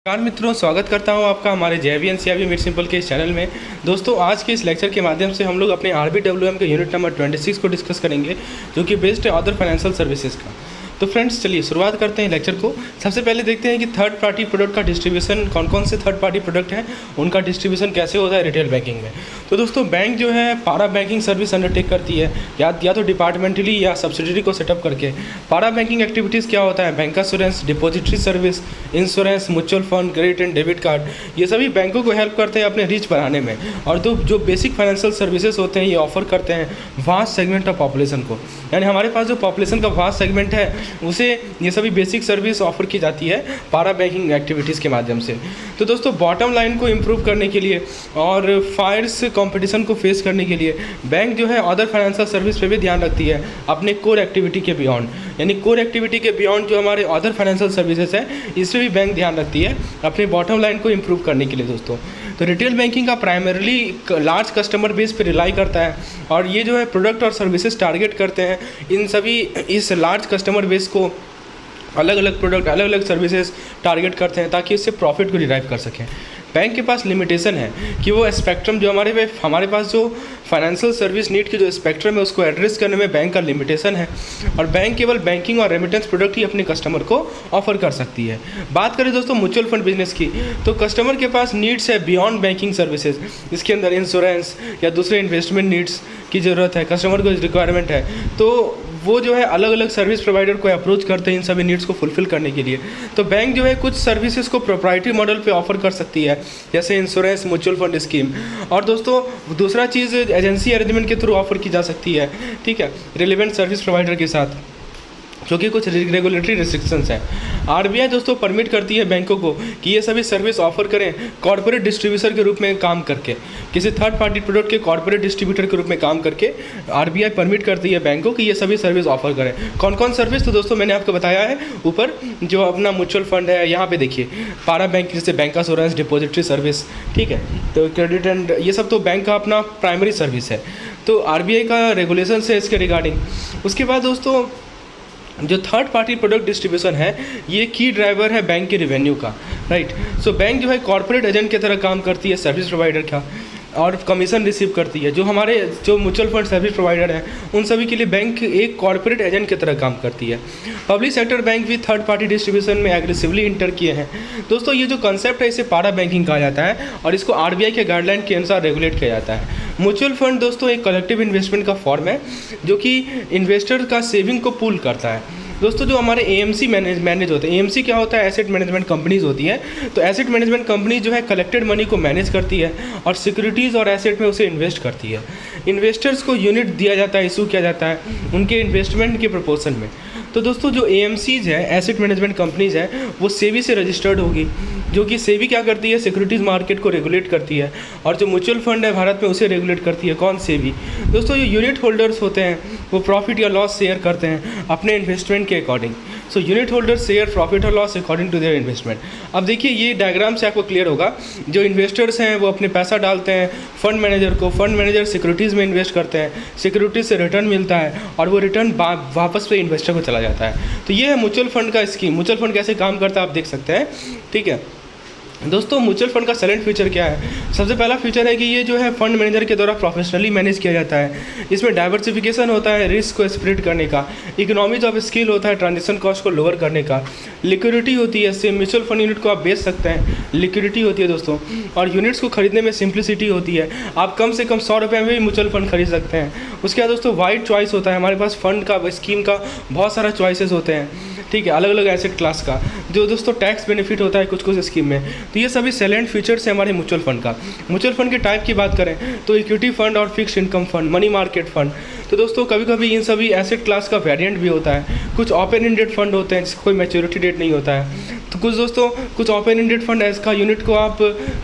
नमस्कार मित्रों, स्वागत करता हूं आपका हमारे JVNCIB मेड सिंपल के इस चैनल में। दोस्तों, आज के इस लेक्चर के माध्यम से हम लोग अपने RBWM के यूनिट नंबर 26 को डिस्कस करेंगे, जो कि बेस्ड है अदर फाइनेंशियल सर्विसेज का। तो फ्रेंड्स, चलिए शुरुआत करते हैं लेक्चर को। सबसे पहले देखते हैं कि थर्ड पार्टी प्रोडक्ट का डिस्ट्रीब्यूशन, कौन कौन से थर्ड पार्टी प्रोडक्ट हैं, उनका डिस्ट्रीब्यूशन कैसे होता है रिटेल बैंकिंग में। तो दोस्तों, बैंक जो है पारा बैंकिंग सर्विस अंडरटेक करती है, या तो डिपार्टमेंटली या सब्सिडरी को सेटअप करके। पारा बैंकिंग एक्टिविटीज़ क्या होता है? Bank assurance, depository service, insurance, mutual fund, credit and debit card, ये सभी बैंकों को हेल्प करते हैं अपने रीच बढ़ाने में। और जो बेसिक फाइनेंशियल सर्विसेज होते हैं, ये ऑफर करते हैं वास्ट सेगमेंट ऑफ पॉपुलेशन को। यानी हमारे पास जो पॉपुलेशन का वास्ट सेगमेंट है, उसे ये सभी बेसिक सर्विस ऑफर की जाती है पारा बैंकिंग एक्टिविटीज़ के माध्यम से। तो दोस्तों, बॉटम लाइन को इम्प्रूव करने के लिए और फायर्स कंपटीशन को फेस करने के लिए बैंक जो है अदर फाइनेंशियल सर्विस पे भी ध्यान रखती है अपने कोर एक्टिविटी के बियॉन्ड। यानी कोर एक्टिविटी के बियॉन्ड जो हमारे अदर फाइनेंशियल सर्विसेज है, इस पर भी बैंक ध्यान रखती है अपने बॉटम लाइन को इम्प्रूव करने के लिए। दोस्तों, तो रिटेल बैंकिंग का प्राइमरली लार्ज कस्टमर बेस पे रिलाई करता है, और ये जो है प्रोडक्ट और सर्विसेज टारगेट करते हैं इस लार्ज कस्टमर बेस को। अलग अलग प्रोडक्ट, अलग अलग सर्विसेज टारगेट करते हैं ताकि इससे प्रॉफिट को डिराइव कर सकें। बैंक के पास लिमिटेशन है कि वो स्पेक्ट्रम जो हमारे पास जो फाइनेंशियल सर्विस नीड की जो स्पेक्ट्रम है, उसको एड्रेस करने में बैंक का लिमिटेशन है, और बैंक केवल बैंकिंग और रेमिटेंस प्रोडक्ट ही अपने कस्टमर को ऑफर कर सकती है। बात करें दोस्तों म्यूचुअल फंड बिजनेस की, तो कस्टमर के पास नीड्स है बियॉन्ड बैंकिंग सर्विसेज। इसके अंदर इंश्योरेंस या दूसरे इन्वेस्टमेंट नीड्स की ज़रूरत है, कस्टमर को रिक्वायरमेंट है, तो वो जो है अलग अलग सर्विस प्रोवाइडर को अप्रोच करते हैं इन सभी नीड्स को फुलफिल करने के लिए। तो बैंक जो है कुछ सर्विसेज को प्रोप्राइटरी मॉडल पे ऑफर कर सकती है, जैसे इंश्योरेंस, म्यूचुअल फंड स्कीम। और दोस्तों, दूसरा चीज़ एजेंसी अरेंजमेंट के थ्रू ऑफर की जा सकती है, ठीक है, रिलेवेंट सर्विस प्रोवाइडर के साथ, क्योंकि कुछ रेगुलेटरी रिस्ट्रिक्शंस हैं। आरबीआई दोस्तों परमिट करती है बैंकों को कि ये सभी सर्विस ऑफर करें कॉर्पोरेट डिस्ट्रीब्यूटर के रूप में काम करके, किसी थर्ड पार्टी प्रोडक्ट के कॉर्पोरेट डिस्ट्रीब्यूटर के रूप में काम करके आरबीआई परमिट करती है बैंकों की ये सभी सर्विस ऑफर करें। कौन कौन सर्विस? तो दोस्तों, मैंने आपको बताया है ऊपर, जो अपना म्यूचुअल फंड है, यहाँ पे देखिए पारा बैंक, जैसे बैंक एश्योरेंस, डिपॉजिटरी सर्विस, ठीक है, तो क्रेडिट एंड ये सब तो बैंक का अपना प्राइमरी सर्विस है। तो आरबीआई का रेगुलेशन है इसके रिगार्डिंग। उसके बाद दोस्तों, जो थर्ड पार्टी प्रोडक्ट डिस्ट्रीब्यूशन है, ये की ड्राइवर है बैंक के रेवेन्यू का, राइट। सो बैंक जो है कॉर्पोरेट एजेंट की तरह काम करती है सर्विस प्रोवाइडर का, और कमीशन रिसीव करती है। जो म्यूचुअल फंड सर्विस प्रोवाइडर हैं, उन सभी के लिए बैंक एक कॉर्पोरेट एजेंट की तरह काम करती है। पब्लिक सेक्टर बैंक भी थर्ड पार्टी डिस्ट्रीब्यूशन में एग्रेसिवली इंटर किए हैं। दोस्तों, ये जो कंसेप्ट है, इसे पारा बैंकिंग कहा जाता है, और इसको आरबीआई के गाइडलाइन के अनुसार रेगुलेट किया जाता है। म्यूचुअल फंड दोस्तों एक कलेक्टिव इन्वेस्टमेंट का फॉर्म है, जो कि इन्वेस्टर का सेविंग को पूल करता है। दोस्तों, जो हमारे एएमसी मैनेज होते हैं, एएमसी क्या होता है? एसेट मैनेजमेंट कंपनीज होती हैं। तो एसेट मैनेजमेंट कंपनी जो है कलेक्टेड मनी को मैनेज करती है और सिक्योरिटीज़ और एसेट में उसे इन्वेस्ट करती है। इन्वेस्टर्स को यूनिट दिया जाता है, इशू किया जाता है उनके इन्वेस्टमेंट के प्रपोर्शन में। तो दोस्तों, जो एएमसीज है, एसेट मैनेजमेंट कंपनीज है, वो सेबी से रजिस्टर्ड होगी, जो कि सेबी क्या करती है? सिक्योरिटीज़ मार्केट को रेगुलेट करती है, और जो म्यूचुअल फंड है भारत में, उसे रेगुलेट करती है कौन? सेबी। दोस्तों, जो यूनिट होल्डर्स होते हैं, वो प्रॉफिट या लॉस शेयर करते हैं अपने इन्वेस्टमेंट के according. So unit holders share profit और loss according to their investment. अब देखिए, ये डायग्राम से आपको क्लियर होगा, जो इन्वेस्टर्स हैं वो अपने पैसा डालते हैं फंड मैनेजर को, फंड मैनेजर सिक्योरिटीज़ में इन्वेस्ट करते हैं, सिक्योरिटीज से रिटर्न मिलता है, और वो रिटर्न वापस पे इन्वेस्टर को चला जाता है। तो ये है म्यूचुअल फंड का स्कीम। म्यूचुअल फंड कैसे काम करता है आप देख सकते हैं, ठीक है। दोस्तों, म्यूचुअल फंड का सेलेंट फीचर क्या है? सबसे पहला फीचर है कि ये जो है फंड मैनेजर के द्वारा प्रोफेशनली मैनेज किया जाता है। इसमें डाइवर्सिफिकेशन होता है रिस्क को स्प्रेड करने का, इकोनॉमीज ऑफ स्केल होता है ट्रांजेक्शन कॉस्ट को लोअर करने का, लिक्विडिटी होती है, इससे म्यूचुअल फंड यूनिट को आप बेच सकते हैं, लिक्विडिटी होती है दोस्तों, और यूनिट्स को खरीदने में सिंप्लिसिटी होती है, आप कम से कम 100 रुपये में भी म्यूचुअल फंड खरीद सकते हैं। उसके बाद दोस्तों वाइड चॉइस होता है, हमारे पास फंड का, स्कीम का बहुत सारा चॉइसेस होते हैं, ठीक है, अलग अलग एसेट क्लास का, जो दोस्तों टैक्स बेनिफिट होता है कुछ कुछ स्कीम में। तो ये सभी सेलेंट फीचर्स हैं हमारे म्यूचुअल फंड का। म्यूचुअल फंड के टाइप की बात करें तो इक्विटी फंड और fixed income fund, money market fund. तो दोस्तों, कभी कभी इन सभी एसेट क्लास का वेरिएंट भी होता है। कुछ ओपन एंडेड फंड होते हैं जिसका कोई मैच्योरिटी डेट नहीं होता है। तो कुछ ओपन एंडेड फंड है, इसका यूनिट को आप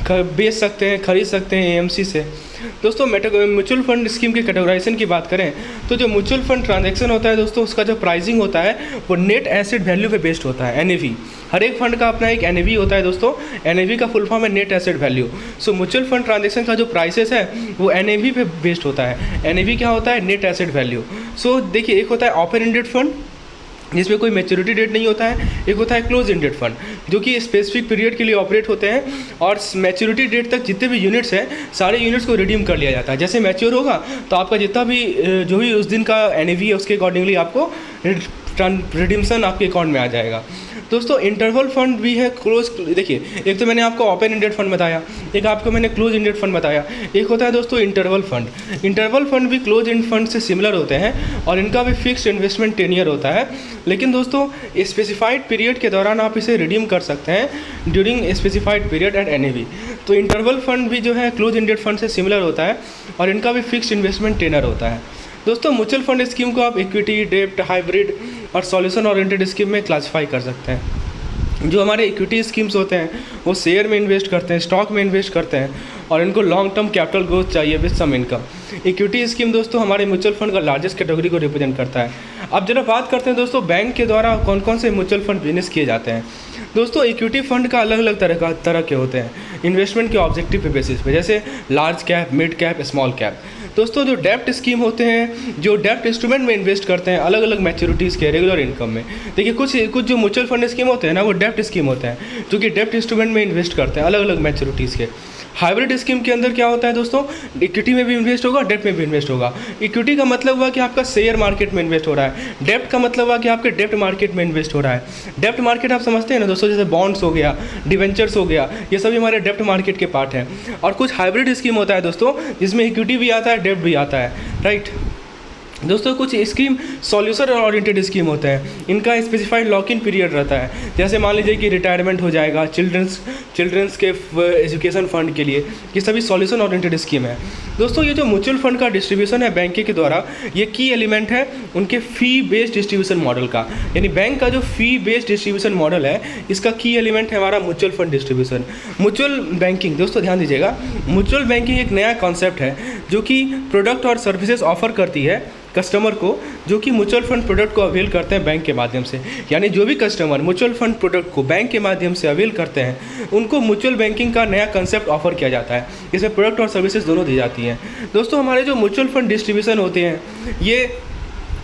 बेच सकते हैं, खरीद सकते हैं एएमसी से। दोस्तों, म्यूचुअल फंड स्कीम के कैटेगराइजेशन की बात करें तो जो म्यूचुअल फंड ट्रांजैक्शन होता है दोस्तों, उसका जो प्राइसिंग होता है वो नेट एसेट वैल्यू पे बेस्ड होता है, एनएवी। हर एक फंड का अपना एक एनएवी होता है दोस्तों, एनएवी का फुल फॉर्म है net asset value. So mutual fund transaction का जो प्राइसेस है वो एनएवी पे बेस्ड होता है। एनएवी क्या होता है? Net asset value. सो देखिए, एक होता है ओपन एंडेड फंड जिसमें कोई मैच्योरिटी डेट नहीं होता है। एक होता है क्लोज एंडेड फंड, जो कि स्पेसिफिक पीरियड के लिए ऑपरेट होते हैं और मैच्योरिटी डेट तक जितने भी यूनिट्स हैं सारे यूनिट्स को रिडीम कर लिया जाता है। जैसे मैच्योर होगा तो आपका जितना भी जो भी उस दिन का NAV है उसके अकॉर्डिंगली आपको रिडीम्सन आपके अकाउंट में आ जाएगा। दोस्तों इंटरवल फंड भी है क्लोज, देखिए एक तो मैंने आपको ओपन एंडेड फंड बताया, एक आपको मैंने क्लोज एंडेड फंड बताया, एक होता है दोस्तों इंटरवल फंड। इंटरवल फंड भी क्लोज एंड फंड से सिमिलर होते हैं और इनका भी फिक्स्ड इन्वेस्टमेंट टेन्योर होता है, लेकिन दोस्तों स्पेसिफाइड पीरियड के दौरान आप इसे रिडीम कर सकते हैं during specified period at NAV। तो इंटरवल फंड भी जो है क्लोज एंडेड फंड से सिमिलर होता है और इनका भी फिक्स्ड इन्वेस्टमेंट टेन्योर होता है। दोस्तों म्यूचुअल फंड स्कीम को आप इक्विटी, डेब्ट, हाइब्रिड और सॉल्यूशन ओरिएंटेड स्कीम में क्लासीफाई कर सकते हैं। जो हमारे इक्विटी स्कीम्स होते हैं वो शेयर में इन्वेस्ट करते हैं, स्टॉक में इन्वेस्ट करते हैं और इनको लॉन्ग टर्म कैपिटल ग्रोथ चाहिए with some income. Equity scheme दोस्तों हमारे म्यूचुअल फंड का लार्जेस्ट कैटेगरी को रिप्रेजेंट करता है। अब जरा बात करते हैं दोस्तों बैंक के द्वारा कौन कौन से म्यूचुअल फंड बिजनेस किए जाते हैं। दोस्तों इक्विटी फंड का अलग अलग तरह के होते हैं इन्वेस्टमेंट के ऑब्जेक्टिव पे बेसिस पे, जैसे large cap, mid cap, small cap. दोस्तों जो डेप्ट स्कीम होते हैं, जो डेप्ट इंस्ट्रूमेंट में इन्वेस्ट करते हैं अलग अलग मैच्योरिटीज़ के रेगुलर इनकम में। देखिए कुछ जो म्यूचुअल फंड स्कीम होते हैं ना वो डेप्ट स्कीम होते हैं जो कि डेप्ट इंस्ट्रूमेंट में इन्वेस्ट करते हैं अलग अलग मैच्योरिटीज़ के। हाइब्रिड स्कीम के अंदर क्या होता है दोस्तों, इक्विटी में भी इन्वेस्ट होगा, डेप्ट में भी इन्वेस्ट होगा। इक्विटी का मतलब हुआ कि आपका शेयर मार्केट में इन्वेस्ट हो रहा है, डेप्ट का मतलब हुआ कि आपके डेप्ट मार्केट में इन्वेस्ट हो रहा है। डेप्ट मार्केट आप समझते हैं ना दोस्तों, जैसे बॉन्ड्स हो गया, डिवेंचर्स हो गया, ये सभी हमारे डेप्ट मार्केट के पार्ट हैं। और कुछ हाइब्रिड स्कीम होता है दोस्तों जिसमें इक्विटी भी आता है, डेप्ट भी आता है, राइट। दोस्तों कुछ स्कीम सॉल्यूशन ओरिएंटेड स्कीम होते हैं, इनका स्पेसिफाइड लॉक इन पीरियड रहता है। जैसे मान लीजिए कि रिटायरमेंट हो जाएगा, चिल्ड्रंस के एजुकेशन फंड के लिए, ये सभी सॉल्यूशन ओरिएंटेड स्कीम है। दोस्तों ये जो म्यूचुअल फंड का डिस्ट्रीब्यूशन है बैंक के द्वारा, ये की एलिमेंट है उनके फ़ी बेस्ड डिस्ट्रीब्यूशन मॉडल का। यानी बैंक का जो फ़ी बेस्ड डिस्ट्रीब्यूशन मॉडल है इसका की एलिमेंट है हमारा mutual fund distribution. Mutual banking, दोस्तों ध्यान दीजिएगा, म्यूचुअल बैंकिंग एक नया कॉन्सेप्ट है जो कि प्रोडक्ट और सर्विसेज ऑफर करती है कस्टमर को, जो कि म्यूचुअल फंड प्रोडक्ट को अवेल करते हैं बैंक के माध्यम से। यानी जो भी कस्टमर म्यूचुअल फंड प्रोडक्ट को बैंक के माध्यम से अवेल करते हैं उनको म्यूचुअल बैंकिंग का नया कंसेप्ट ऑफर किया जाता है। इसमें प्रोडक्ट और सर्विसेज दोनों दी जाती हैं। दोस्तों हमारे जो म्यूचुअल फंड डिस्ट्रीब्यूशन होते हैं ये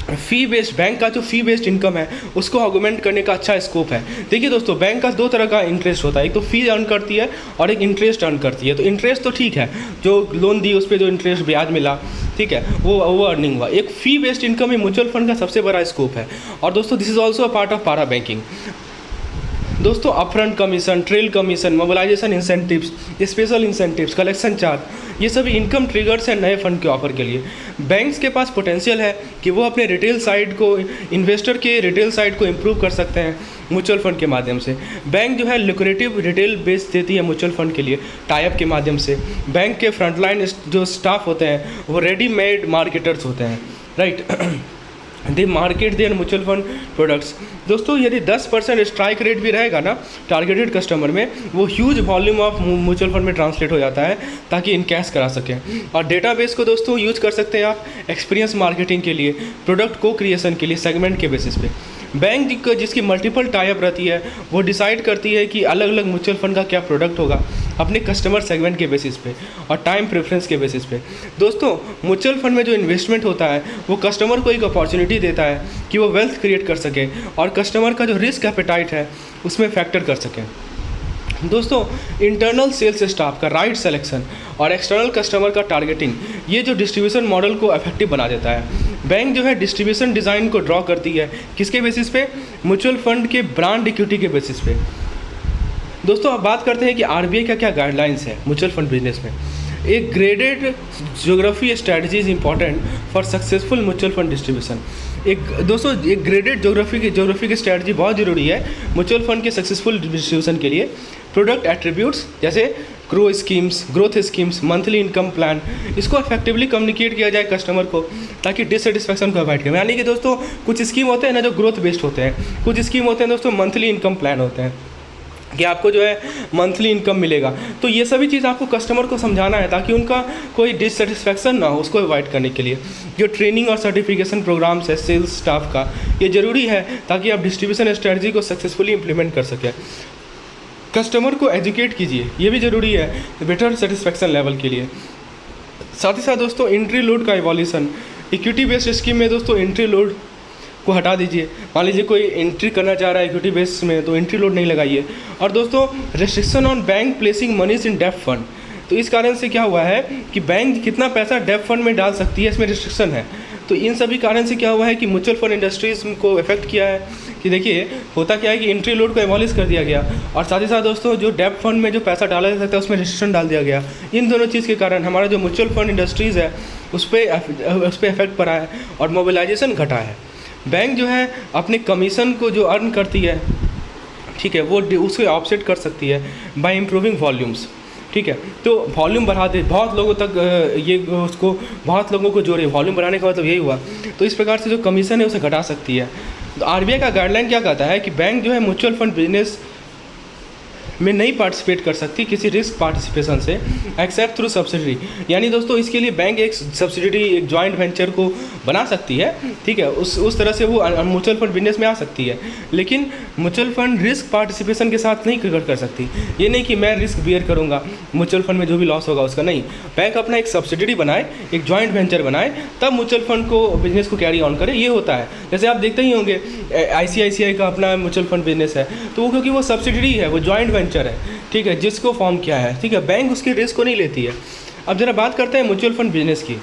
फ़ी बेस्ड, बैंक का जो फ़ी बेस्ड इनकम है उसको ऑगमेंट करने का अच्छा स्कोप है। देखिए दोस्तों बैंक का दो तरह का इंटरेस्ट होता है, एक तो फ़ी अर्न करती है और एक इंटरेस्ट अर्न करती है। तो इंटरेस्ट तो ठीक है, जो लोन दी उस पर जो इंटरेस्ट ब्याज मिला, ठीक है, वो अर्निंग हुआ। एक फ़ी बेस्ड इनकम ही म्यूचुअल फंड का सबसे बड़ा स्कोप है। और दोस्तों this is also a part of para banking. दोस्तों upfront commission, trail commission, mobilisation incentives, special incentives, collection charge, ये सभी इनकम ट्रिगर्स हैं नए फंड के ऑफर के लिए। बैंक्स के पास पोटेंशियल है कि वो अपने रिटेल साइड को, इन्वेस्टर के रिटेल साइड को इम्प्रूव कर सकते हैं म्यूचुअल फंड के माध्यम से। बैंक जो है लुक्रेटिव रिटेल बेस देती है म्यूचुअल फंड के लिए टाई अप के माध्यम से। बैंक के फ्रंटलाइन जो स्टाफ होते हैं वो रेडीमेड मार्केटर्स होते हैं, right. They market there mutual fund products. दोस्तों यदि 10% स्ट्राइक रेट भी रहेगा ना टारगेटेड कस्टमर में, वो huge volume of mutual fund में ट्रांसलेट हो जाता है ताकि इनकैश करा सकें। और डेटाबेस को दोस्तों यूज कर सकते हैं आप एक्सपीरियंस मार्केटिंग के लिए, प्रोडक्ट को क्रिएशन के लिए, सेगमेंट के बेसिस पे। बैंक जिसकी मल्टीपल टाई अप रहती है वो डिसाइड करती है कि अलग अलग म्यूचुअल फंड का क्या प्रोडक्ट होगा अपने कस्टमर सेगमेंट के बेसिस पे और टाइम प्रेफरेंस के बेसिस पे। दोस्तों म्यूचुअल फंड में जो इन्वेस्टमेंट होता है वो कस्टमर को एक अपॉर्चुनिटी देता है कि वो वेल्थ क्रिएट कर सके और कस्टमर का जो रिस्क एपेटाइट है उसमें फैक्टर कर सकें। दोस्तों इंटरनल सेल्स स्टाफ का राइट सिलेक्शन और एक्सटर्नल कस्टमर का टारगेटिंग, ये जो डिस्ट्रीब्यूशन मॉडल को इफेक्टिव बना देता है। बैंक जो है डिस्ट्रीब्यूशन डिज़ाइन को ड्रॉ करती है किसके बेसिस पे, म्यूचुअल फंड के ब्रांड इक्विटी के बेसिस पे। दोस्तों अब बात करते हैं कि आरबीआई का क्या गाइडलाइंस है म्यूचुअल फंड बिजनेस में। एक graded geography strategy is important for successful mutual fund distribution. दोस्तों एक ग्रेडेड ज्योग्राफी की स्ट्रैटेजी बहुत ज़रूरी है म्यूचुअल फंड के सक्सेसफुल डिस्ट्रीब्यूशन के लिए। प्रोडक्ट एट्रीब्यूट्स जैसे growth schemes, monthly income plan, इसको इफेक्टिवली कम्युनिकेट किया जाए कस्टमर को ताकि डिससेटिस्फैक्शन को अवॉइड करें। यानी कि दोस्तों कुछ स्कीम होते हैं ना जो ग्रोथ बेस्ड होते हैं, कुछ स्कीम होते हैं दोस्तों मंथली इनकम प्लान होते हैं कि आपको जो है मंथली इनकम मिलेगा। तो ये सभी चीज़ आपको कस्टमर को समझाना है ताकि उनका कोई डिससेटिस्फैक्शन ना हो, उसको अवॉइड करने के लिए जो ट्रेनिंग और सर्टिफिकेशन प्रोग्राम्स है सेल्स स्टाफ का, ये ज़रूरी है ताकि आप डिस्ट्रीब्यूशन स्ट्रेटजी को सक्सेसफुली इंप्लीमेंट कर सकें। कस्टमर को एजुकेट कीजिए, ये भी ज़रूरी है बेटर सेटिस्फैक्शन लेवल के लिए। साथ ही साथ दोस्तों एंट्री लोड का इवोल्यूशन, इक्विटी बेस्ड स्कीम में दोस्तों एंट्री लोड को हटा दीजिए। मान लीजिए कोई एंट्री करना चाह रहा है इक्विटी बेस में, तो एंट्री लोड नहीं लगाइए। और दोस्तों, रेस्ट्रिक्शन ऑन बैंक प्लेसिंग मनीज इन डेब्ट फंड, तो इस कारण से क्या हुआ है कि बैंक कितना पैसा डेब्ट फंड में डाल सकती है, इसमें रिस्ट्रिक्शन है। तो इन सभी कारण से क्या हुआ है कि म्यूचुअल फंड इंडस्ट्रीज़ को इफेक्ट किया है। कि देखिए होता क्या है कि एंट्री लोड को एबॉलिश कर दिया गया, और साथ ही साथ दोस्तों जो डेब्ट फंड में जो पैसा डाला जा सकता है उसमें रिस्ट्रिक्शन डाल दिया गया। इन दोनों चीज़ के कारण हमारा जो म्यूचुअल फंड इंडस्ट्रीज़ है उस पर इफेक्ट पड़ा है और मोबिलाइजेशन घटा है। बैंक जो है अपने कमीशन को जो अर्न करती है, ठीक है, वो उसको ऑफसेट कर सकती है बाय इम्प्रूविंग वॉल्यूम्स, ठीक है। तो वॉल्यूम बढ़ा दे, बहुत लोगों तक ये उसको बहुत लोगों को जोड़े, वॉल्यूम बढ़ाने का मतलब यही हुआ। तो इस प्रकार से जो कमीशन है उसे घटा सकती है। तो आरबीआई का गाइडलाइन क्या कहता है कि बैंक जो है म्यूचुअल फंड बिजनेस में नहीं पार्टिसिपेट कर सकती किसी रिस्क पार्टिसिपेशन से एक्सेप्ट थ्रू सब्सिडरी। यानी दोस्तों इसके लिए बैंक एक सब्सिडरी, एक जॉइंट वेंचर को बना सकती है, ठीक है, उस तरह से वो म्यूचुअल फंड बिजनेस में आ सकती है। लेकिन म्यूचुअल फंड रिस्क पार्टिसिपेशन के साथ नहीं कर सकती। ये नहीं कि मैं रिस्क बियर करूँगा, म्यूचुअल फंड में जो भी लॉस होगा उसका नहीं। बैंक अपना एक सब्सिडरी बनाए, एक जॉइंट वेंचर बनाए, तब म्यूचुअल फंड को बिजनेस को कैरी ऑन करे। ये होता है, जैसे आप देखते ही होंगे ICICI का अपना म्यूचुअल फंड बिजनेस है, तो वो क्योंकि वो सब्सिडरी है, वो जॉइंट वेंचर है, ठीक है, जिसको फॉर्म किया है, ठीक है। बैंक उसके रिस्क को नहीं लेती है। अब जरा बात करते हैं म्यूचुअल फंड बिजनेस की।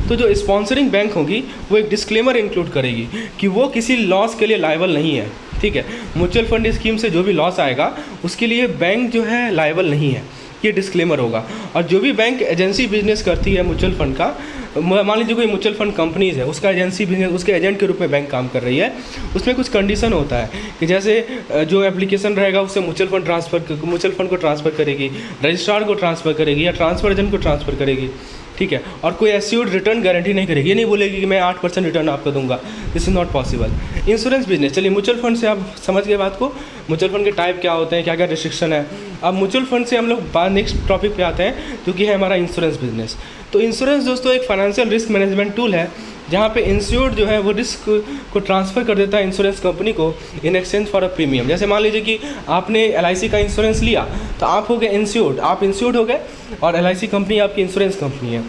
तो जो स्पॉन्सरिंग बैंक होगी वो एक डिस्क्लेमर इंक्लूड करेगी कि वो किसी लॉस के लिए लायबल नहीं है, ठीक है। म्यूचुअल फंड स्कीम से जो भी लॉस आएगा उसके लिए बैंक जो है लायबल नहीं है, ये डिस्क्लेमर होगा। और जो भी बैंक एजेंसी बिजनेस करती है म्यूचुअल फंड का, मान लीजिए कोई म्यूचुअल फंड कंपनीज है, उसका एजेंसी बिजनेस, उसके एजेंट के रूप में बैंक काम कर रही है, उसमें कुछ कंडीशन होता है कि जैसे जो एप्लीकेशन रहेगा उससे म्यूचुअल फंड को ट्रांसफ़र करेगी, रजिस्ट्रार को ट्रांसफ़र करेगी या ट्रांसफ़र एजेंट को ट्रांसफ़र करेगी, ठीक है। और कोई एश्योर्ड रिटर्न गारंटी नहीं करेगी, ये नहीं बोलेगी कि मैं 8% रिटर्न आपको दूंगा, this is not possible. Insurance business, चलिए म्यूचुअल फंड से आप समझ गए बात को, म्यूचुअल फंड के टाइप क्या होते हैं, क्या क्या रिस्ट्रिक्शन है। अब म्यूचुअल फंड से हम लोग नेक्स्ट टॉपिक पे आते हैं जो कि है हमारा इंश्योरेंस बिजनेस। तो इंश्योरेंस दोस्तों एक फाइनेंशियल रिस्क मैनेजमेंट टूल है जहाँ पे इंश्योर्ड जो है वो रिस्क को ट्रांसफ़र कर देता है इंश्योरेंस कंपनी को in exchange for a premium. जैसे मान लीजिए कि आपने LIC का इंश्योरेंस लिया, तो आप हो गए इंश्योर्ड, आप इंश्योर्ड हो गए और LIC कंपनी आपकी इंश्योरेंस कंपनी है,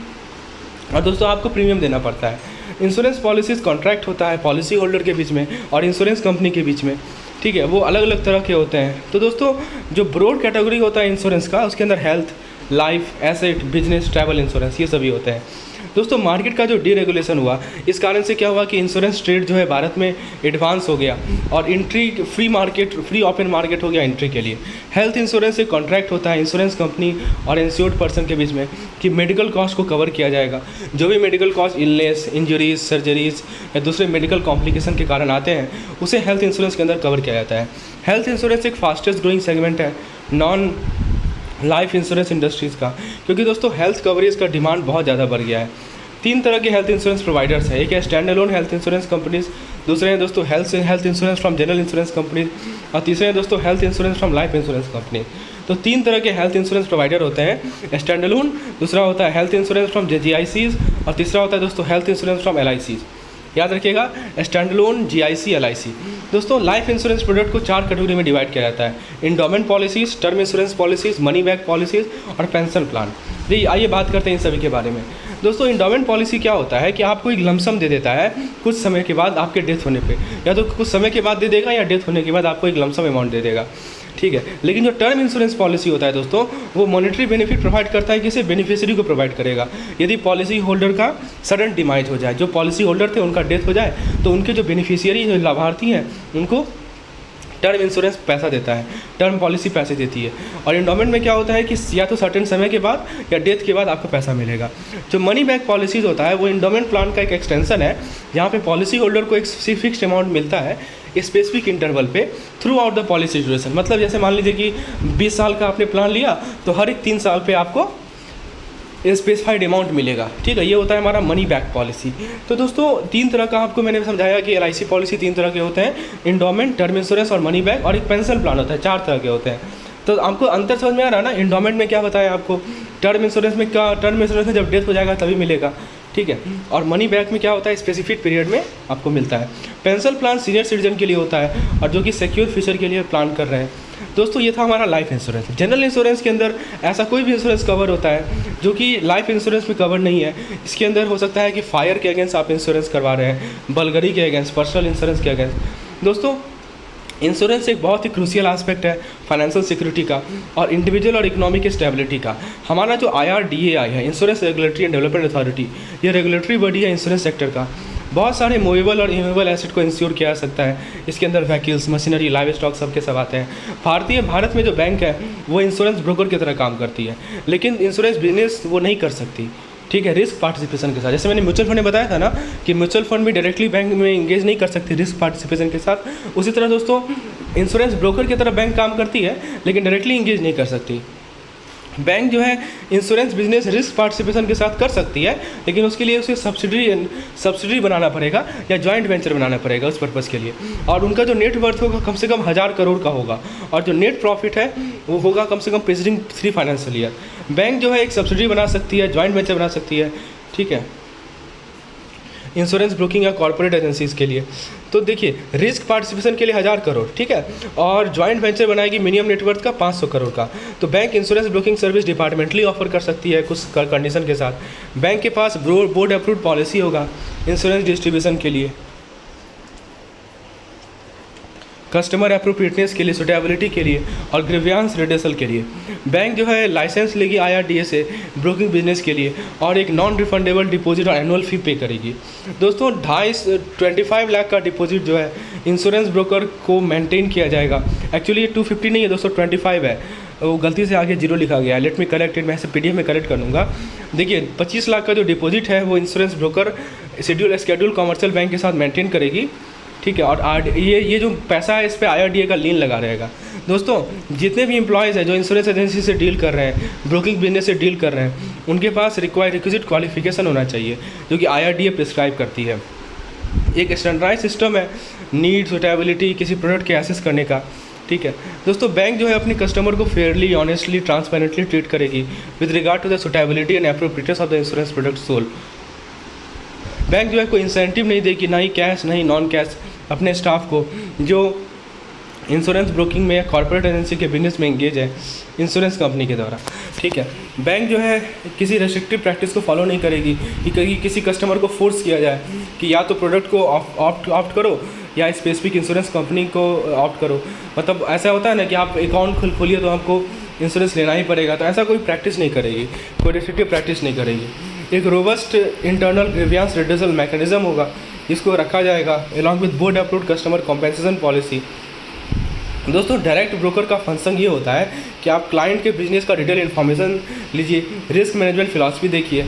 और दोस्तों आपको प्रीमियम देना पड़ता है। इंश्योरेंस पॉलिसीज़ कॉन्ट्रैक्ट होता है पॉलिसी होल्डर के बीच में और इंश्योरेंस कंपनी के बीच में, ठीक है, वो अलग अलग तरह के होते हैं। तो दोस्तों जो ब्रॉड कैटेगरी होता है इंश्योरेंस का, उसके अंदर health, life, asset, business, travel insurance, ये सभी होते हैं। दोस्तों मार्केट का जो डीरेगुलेशन हुआ, इस कारण से क्या हुआ कि इंश्योरेंस ट्रेड जो है भारत में एडवांस हो गया और एंट्री फ्री ओपन मार्केट हो गया एंट्री के लिए। हेल्थ इंश्योरेंस एक कॉन्ट्रैक्ट होता है इंश्योरेंस कंपनी और इंश्योर्ड पर्सन के बीच में कि मेडिकल कॉस्ट को कवर किया जाएगा। जो भी medical cost illness, injuries, surgeries या दूसरे मेडिकल कॉम्प्लिकेशन के कारण आते हैं, उसे हेल्थ इंश्योरेंस के अंदर कवर किया जाता है। हेल्थ इंश्योरेंस एक फास्टेस्ट ग्रोइंग सेगमेंट है नॉन लाइफ इंश्योरेंस इंडस्ट्रीज़ का, क्योंकि दोस्तों हेल्थ कवरेज का डिमांड बहुत ज़्यादा बढ़ गया है। 3 तरह के हेल्थ इंश्योरेंस प्रोवाइडर्स हैं, एक है stand alone health insurance companies, दूसरे हैं दोस्तों health insurance from general insurance companies, और तीसरे हैं दोस्तों health insurance from life insurance company. तो 3 तरह के हेल्थ इंश्योरेंस प्रोवाइडर होते हैं, स्टैंड अलोन, दूसरा होता है हेल्थ इंश्योरेंस फ्रॉम GICs और तीसरा होता है दोस्तों हेल्थ इंश्योरेंस फ्रॉम LICs। याद रखिएगा, स्टैंड अलोन, GIC, LIC। दोस्तों लाइफ इंश्योरेंस प्रोडक्ट को 4 कैटेगरी में डिवाइड किया जाता है, endowment policies, term insurance policies, money back policies और पेंशन प्लान। जी आइए बात करते हैं इन सभी के बारे में। दोस्तों इंडोमेंट पॉलिसी क्या होता है कि आपको एक लमसम दे देता है कुछ समय के बाद आपके डेथ होने पे, या तो कुछ समय के बाद दे देगा या डेथ होने के बाद आपको एक लमसम अमाउंट दे देगा, ठीक है। लेकिन जो टर्म इंश्योरेंस पॉलिसी होता है दोस्तों, वो मॉनेटरी बेनिफिट प्रोवाइड करता है, किसी बेनिफिशियरी को प्रोवाइड करेगा। यदि पॉलिसी होल्डर का सडन डिमाइज हो जाए, जो पॉलिसी होल्डर थे उनका डेथ हो जाए, तो उनके जो बेनिफिशियरी, जो लाभार्थी हैं, उनको टर्म इंश्योरेंस पैसा देता है, टर्म पॉलिसी पैसे देती है। और इंडोमेंट में क्या होता है कि या तो सर्टेन समय के बाद या डेथ के बाद आपको पैसा मिलेगा। जो मनी बैक पॉलिसीज़ होता है वो इंडोमेंट प्लान का एक एक्सटेंशन है, जहाँ पे पॉलिसी होल्डर को एक फिक्स्ड अमाउंट मिलता है स्पेसिफिक इंटरवल पे through out the policy duration. मतलब जैसे मान लीजिए कि 20 साल का आपने प्लान लिया, तो हर एक 3 साल पे आपको स्पेसिफाइड अमाउंट मिलेगा, ठीक है। ये होता है हमारा मनी बैक पॉलिसी। तो दोस्तों 3 तरह का आपको मैंने समझाया कि LIC पॉलिसी 3 तरह के होते हैं, इंडोमेंट, टर्म इंश्योरेंस और मनी बैक, और एक पेंशन प्लान होता है, 4 तरह के होते हैं। तो आपको अंतर समझ में आ रहा है ना। इंडोमेंट में क्या बताया आपको, टर्म इंश्योरेंस में क्या, टर्म इंश्योरेंस में जब डेथ हो जाएगा तभी मिलेगा, ठीक है। और मनी बैक में क्या होता है, स्पेसिफिक पीरियड में आपको मिलता है। पेंशन प्लान सीनियर सिटीजन के लिए होता है और जो कि सिक्योर फ्यूचर के लिए प्लान कर रहे हैं। दोस्तों ये था हमारा लाइफ इंश्योरेंस। जनरल इंश्योरेंस के अंदर ऐसा कोई भी इंश्योरेंस कवर होता है जो कि लाइफ इंश्योरेंस में कवर नहीं है। इसके अंदर हो सकता है कि फायर के अगेंस्ट आप इंश्योरेंस करवा रहे हैं, बलगरी के अगेंस्ट, पर्सनल इंश्योरेंस के अगेंस्ट। दोस्तों इंश्योरेंस एक बहुत ही क्रूशियल एस्पेक्ट है फाइनेंशियल सिक्योरिटी का और इंडिविजुअल और इकोनॉमिक स्टेबिलिटी का। हमारा जो IRDAI है, insurance regulatory and development authority, ये रेगुलेटरी बॉडी है इंश्योरेंस सेक्टर का। बहुत सारे मूवेबल और इमूवेबल एसेट को इंश्योर किया जा सकता है। इसके अंदर व्हीकल्स, मशीनरी, लाइव स्टॉक सबके सब आते हैं। भारत में जो बैंक है वो इंश्योरेंस ब्रोकर की तरह काम करती है, लेकिन इंश्योरेंस बिजनेस वो नहीं कर सकती, ठीक है, रिस्क पार्टिसिपेशन के साथ। जैसे मैंने म्यूचुअल फंड में बताया था ना कि म्यूचुअल फंड भी डायरेक्टली बैंक में इंगेज नहीं कर सकती रिस्क पार्टिसिपेशन के साथ, उसी तरह दोस्तों इंश्योरेंस ब्रोकर की तरह बैंक काम करती है लेकिन डायरेक्टली इंगेज नहीं कर सकती। बैंक जो है इंश्योरेंस बिजनेस रिस्क पार्टिसिपेशन के साथ कर सकती है, लेकिन उसके लिए उसे सब्सिडी बनाना पड़ेगा या जॉइंट वेंचर बनाना पड़ेगा उस पर्पज़ के लिए। और उनका जो नेट वर्थ होगा कम से कम 1000 करोड़ का होगा और जो नेट प्रॉफिट है वो होगा कम से कम प्रीसीडिंग 3 फाइनेंशियल ईयर। बैंक जो है एक सब्सिडी बना सकती है, जॉइंट वेंचर बना सकती है, ठीक है, इंश्योरेंस ब्रोकिंग या कॉर्पोरेट एजेंसीज़ के लिए। तो देखिए रिस्क पार्टिसिपेशन के लिए 1000 करोड़, ठीक है, और जॉइंट वेंचर बनाएगी मिनिमम नेटवर्थ का 500 करोड़ का। तो bank insurance broking service departmentally offer कर सकती है कुछ कंडीशन के साथ। बैंक के पास बोर्ड अप्रूव्ड पॉलिसी होगा इंश्योरेंस डिस्ट्रीब्यूशन के लिए, कस्टमर अप्रोप्रिएटनेस के लिए, सुटेबिलिटी के लिए और ग्रीवियंस रिड्रेसल के लिए। बैंक जो है लाइसेंस लेगी IRDA से ब्रोकिंग बिजनेस के लिए और एक नॉन रिफंडेबल डिपॉजिट और एनुअल फ़ी पे करेगी। दोस्तों 25 लाख का डिपॉजिट जो है इंश्योरेंस ब्रोकर को मेंटेन किया जाएगा। एक्चुअली ये 250 नहीं है दोस्तों, 25 है, वो गलती से आगे 0 लिखा गया है। लेट मी करेक्ट इट, मैं इसे PDF में करेक्ट कर दूँगा। देखिए 25 लाख का जो डिपॉजिट है वो insurance broker schedule commercial bank के साथ मेंटेन करेगी, ठीक है, और ये जो पैसा है इस पर IRDA का लीन लगा रहेगा। दोस्तों जितने भी एम्प्लॉयज़ हैं जो इंश्योरेंस एजेंसी से डील कर रहे हैं, ब्रोकिंग बिजनेस से डील कर रहे हैं, उनके पास रिक्विजिट क्वालिफिकेशन होना चाहिए जो कि IRDA प्रिस्क्राइब करती है। एक स्टैंडर्डाइज सिस्टम है नीड, सुटेबिलिटी किसी प्रोडक्ट के एसेस करने का, ठीक है। दोस्तों बैंक जो है अपने कस्टमर को फेयरली, ऑनेस्टली, ट्रांसपेरेंटली ट्रीट करेगी with regard to the suitability and appropriateness of the insurance product sold. Bank जो है कोई इंसेंटिव नहीं देगी, ना ही कैश ना ही नॉन कैश, अपने स्टाफ को जो इंश्योरेंस ब्रोकिंग में या कॉर्पोरेट एजेंसी के बिजनेस में इंगेज है इंश्योरेंस कंपनी के द्वारा, ठीक है। बैंक जो है किसी रेस्ट्रिक्टिव प्रैक्टिस को फॉलो नहीं करेगी कि किसी कस्टमर को फोर्स किया जाए कि या तो प्रोडक्ट को ऑप्ट करो या स्पेसिफिक इंश्योरेंस कंपनी को ऑप्ट करो। मतलब ऐसा होता है ना कि आप अकाउंट खोलिए तो आपको इंश्योरेंस लेना ही पड़ेगा, तो ऐसा कोई प्रैक्टिस नहीं करेगी, कोई रेस्ट्रिक्टिव प्रैक्टिस नहीं करेगी। एक robust internal grievance redressal mechanism होगा, इसको रखा जाएगा along with board approved customer compensation policy. दोस्तों डायरेक्ट ब्रोकर का फंक्शन ये होता है कि आप क्लाइंट के बिजनेस का डिटेल इन्फॉर्मेशन लीजिए, रिस्क मैनेजमेंट फिलॉसफी देखिए,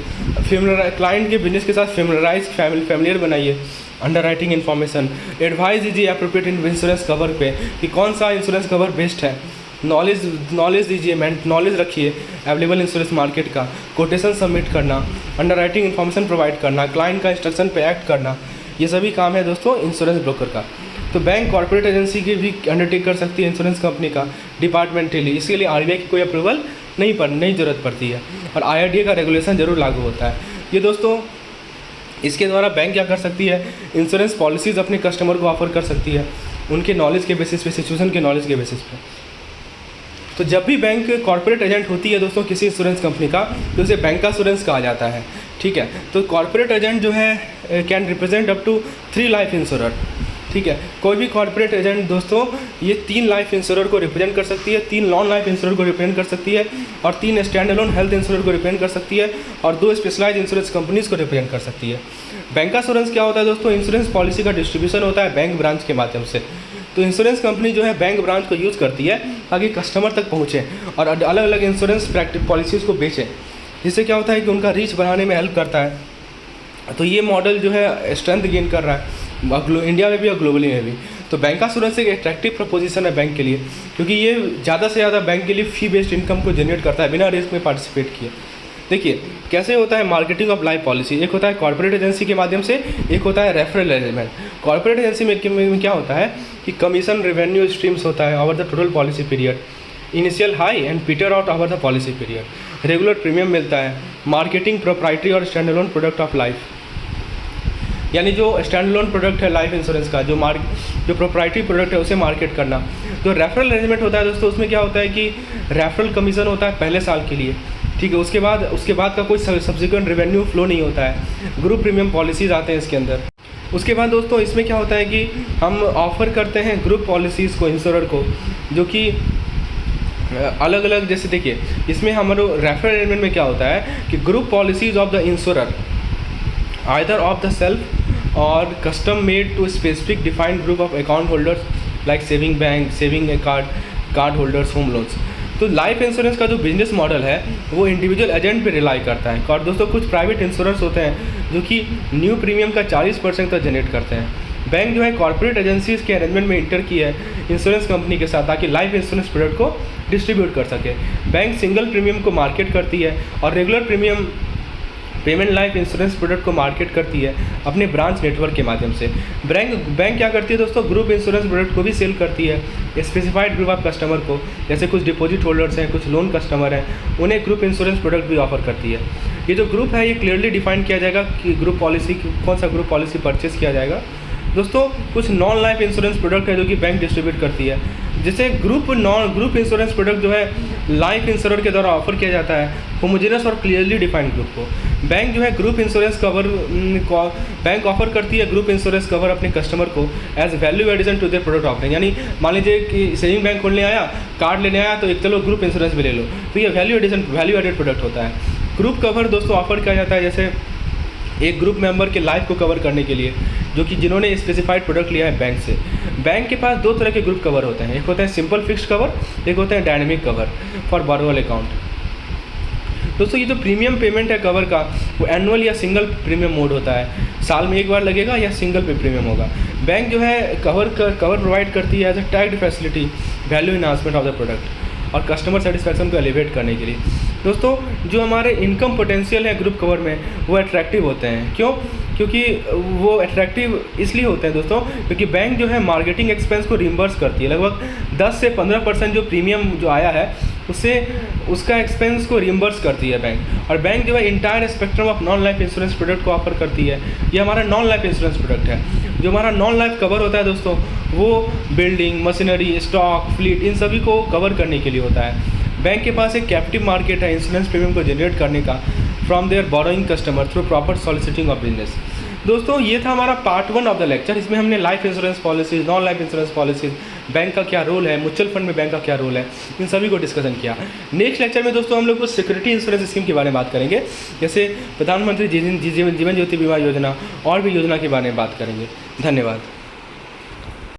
क्लाइंट के बिजनेस के साथ फैमिलियर बनाइए, अंडरराइटिंग इन्फॉर्मेशन, एडवाइस दीजिए अप्रोप्रिएट इंश्योरेंस कवर पे कि कौन सा इंश्योरेंस कवर बेस्ट है, नॉलेज दीजिए, नॉलेज रखिए अवेलेबल इंश्योरेंस मार्केट का, कोटेशन सबमिट करना, अंडरराइटिंग इन्फॉर्मेशन प्रोवाइड करना, क्लाइंट का इंस्ट्रक्शन पे एक्ट करना, ये सभी काम है दोस्तों इंश्योरेंस ब्रोकर का। तो बैंक कॉर्पोरेट एजेंसी की भी अंडरटेक कर सकती है इंश्योरेंस कंपनी का डिपार्टमेंटली, इसके लिए RBI की कोई अप्रूवल नहीं ज़रूरत पड़ती है और IRDA का रेगुलेशन जरूर लागू होता है। ये दोस्तों इसके द्वारा बैंक क्या कर सकती है, इंश्योरेंस पॉलिसीज़ अपने कस्टमर को ऑफर कर सकती है उनके नॉलेज के बेसिस पे, सिचुएशन के नॉलेज के बेसिस पे। तो जब भी बैंक कॉर्पोरेट एजेंट होती है दोस्तों किसी इंश्योरेंस कंपनी का, तो उसे बैंक इंश्योरेंस कहा जाता है, ठीक है। तो कॉर्पोरेट एजेंट जो है can represent up to 3 life insurer, ठीक है। कोई भी कॉर्पोरेट एजेंट दोस्तों ये 3 लाइफ इंश्योरर को रिप्रेजेंट कर सकती है, 3 नॉन लाइफ इंश्योरर को रिप्रेजेंट कर सकती है और 3 स्टैंड अलोन हेल्थ इंश्योरर को रिप्रेजेंट कर सकती है और 2 स्पेशलाइज इंश्योरेंस कंपनीज को रिप्रेजेंट कर सकती है। बैंक इंश्योरेंस क्या होता है दोस्तों, इंश्योरेंस पॉलिसी का डिस्ट्रीब्यूशन होता है बैंक ब्रांच के माध्यम से। तो इंश्योरेंस कंपनी जो है बैंक ब्रांच को यूज़ करती है ताकि कस्टमर तक पहुँचे और अलग अलग इंश्योरेंस पॉलिसीज़ को बेचें, जिससे क्या होता है कि उनका रीच बढ़ाने में हेल्प करता है। तो ये मॉडल जो है स्ट्रेंथ गेन कर रहा है इंडिया में भी और ग्लोबली में भी। तो बैंक इंश्योरेंस एक अट्रैक्टिव प्रपोजिशन है बैंक के लिए, क्योंकि ये ज़्यादा से ज़्यादा बैंक के लिए फ़ी बेस्ड इनकम को जनरेट करता है बिना रिस्क में पार्टिसिपेट किए। देखिए कैसे होता है मार्केटिंग ऑफ लाइफ पॉलिसी, एक होता है कॉर्पोरेट एजेंसी के माध्यम से, एक होता है रेफरल अरेंजमेंट। कॉर्पोरेट एजेंसी में क्या होता है कि कमीशन रेवेन्यू स्ट्रीम्स होता है over the total policy period, initial high and Peter out over the policy period, regular premium मिलता है, मार्केटिंग, प्रोप्राइटरी और stand alone product of life. यानी जो स्टैंड लोन प्रोडक्ट है लाइफ इंश्योरेंस का, जो प्रोप्राइटरी प्रोडक्ट है उसे मार्केट करना। जो रेफरल अरेंजमेंट होता है दोस्तों, उसमें क्या होता है कि रेफरल कमीशन होता है पहले साल के लिए, ठीक है। उसके बाद का कोई सब्सिक्वेंट रेवेन्यू फ्लो नहीं होता है। ग्रुप प्रीमियम पॉलिसीज़ आते हैं इसके अंदर। उसके बाद दोस्तों इसमें क्या होता है कि हम ऑफ़र करते हैं ग्रुप पॉलिसीज़ को इंश्योरर को, जो कि अलग अलग, जैसे देखिए इसमें हमारे रेफरल अरेंजमेंट में क्या होता है कि group policies of the insurer either of the self और custom made to specific defined group of account holders like saving bank, saving card holders, home loans. तो लाइफ इंश्योरेंस का जो बिजनेस मॉडल है वो इंडिविजुअल एजेंट पे rely करता है। और दोस्तों कुछ प्राइवेट इंश्योरेंस होते हैं जो कि न्यू प्रीमियम का 40% तक जनरेट करते हैं। बैंक जो है कॉर्पोरेट एजेंसीज़ के अरेंजमेंट में इंटर की है इंश्योरेंस कंपनी के साथ, ताकि लाइफ इंश्योरेंस प्रोडक्ट को डिस्ट्रीब्यूट कर सके। बैंक सिंगल प्रीमियम को मार्केट करती है और regular premium payment life insurance product को मार्केट करती है अपने ब्रांच नेटवर्क के माध्यम से। बैंक क्या करती है दोस्तों, ग्रुप इंश्योरेंस प्रोडक्ट को भी सेल करती है स्पेसिफाइड ग्रुप ऑफ कस्टमर को। जैसे कुछ डिपॉजिट होल्डर्स हैं, कुछ लोन कस्टमर हैं, उन्हें ग्रुप इंश्योरेंस प्रोडक्ट भी ऑफर करती है। ये जो ग्रुप है ये क्लियरली डिफाइन किया जाएगा कि ग्रुप पॉलिसी कौन सा ग्रुप पॉलिसी परचेस किया जाएगा। दोस्तों कुछ नॉन लाइफ इंश्योरेंस प्रोडक्ट है जो कि बैंक डिस्ट्रीब्यूट करती है। जैसे ग्रुप इंश्योरेंस प्रोडक्ट जो है लाइफ इंश्योरर के द्वारा ऑफर किया जाता है होमोजेनस और क्लियरली डिफाइंड ग्रुप को। बैंक जो है group insurance cover bank offer करती है ग्रुप इंश्योरेंस कवर अपने कस्टमर को as value addition to their product offering. यानी मान लीजिए कि सेविंग बैंक खोलने आया, कार्ड लेने आया, तो एक चलो ग्रुप इंश्योरेंस भी ले लो, तो ये वैल्यू एडेड प्रोडक्ट होता है। ग्रुप कवर दोस्तों ऑफर किया जाता है जैसे एक ग्रुप मेंबर के लाइफ को कवर करने के लिए, जो कि जिन्होंने स्पेसिफाइड प्रोडक्ट लिया है बैंक से। बैंक के पास 2 तरह के ग्रुप कवर होते हैं, एक होता है सिंपल फिक्स्ड कवर, एक होता है dynamic cover for borrower account. दोस्तों ये जो प्रीमियम पेमेंट है कवर का वो एनुअल या सिंगल प्रीमियम मोड होता है, साल में एक बार लगेगा या सिंगल पे प्रीमियम होगा। बैंक जो है कवर प्रोवाइड करती है as a tagged facility value enhancement of the product और कस्टमर सेटिस्फैक्शन को एलिवेट करने के लिए। दोस्तों जो हमारे इनकम पोटेंशियल है ग्रुप कवर में वो अट्रैक्टिव होते हैं। क्यों? क्योंकि वो अट्रैक्टिव इसलिए होते हैं दोस्तों क्योंकि बैंक जो है मार्केटिंग एक्सपेंस को रिम्बर्स करती है। लगभग 10 से 15% जो प्रीमियम जो आया है उसका एक्सपेंस को रिम्बर्स करती है बैंक। और बैंक जो है entire spectrum of non life insurance product को ऑफर करती है। ये हमारा नॉन लाइफ इंश्योरेंस प्रोडक्ट है। जो हमारा नॉन लाइफ कवर होता है दोस्तों वो बिल्डिंग, मशीनरी, स्टॉक, फ्लीट, इन सभी को कवर करने के लिए होता है। बैंक के पास एक कैप्टिव मार्केट है इंश्योरेंस प्रीमियम को जनरेट करने का from their borrowing customer through proper soliciting of business. दोस्तों ये था हमारा पार्ट 1 ऑफ द लेक्चर। इसमें हमने life insurance policies, non life insurance policies, bank का क्या रोल है, म्यूचुअल फंड में बैंक का क्या रोल है, इन सभी को डिस्कशन किया। नेक्स्ट लेक्चर में दोस्तों हम लोग कुछ सिक्योरिटी इंश्योरेंस स्कीम के बारे में बात करेंगे, जैसे प्रधानमंत्री जीवन ज्योति बीमा योजना और भी योजना के बारे में बात करेंगे। धन्यवाद।